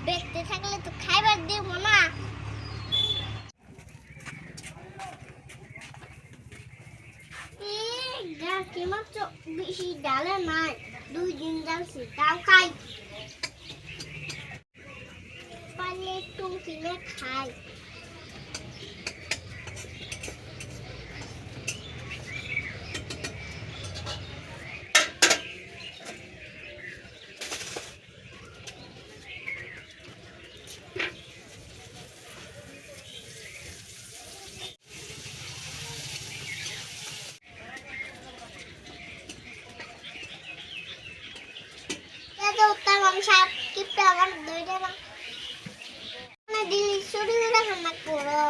দেখতে থাকলে তো খাইবার দিব না। কি মাত্র বেশি ডালে নাই, 2 দিন যাচ্ছি তাও খাই, পারলে একটু কিনে খাই। সাপ কিপটা আমার ধরে না দিলি চুরি করে খানা করো।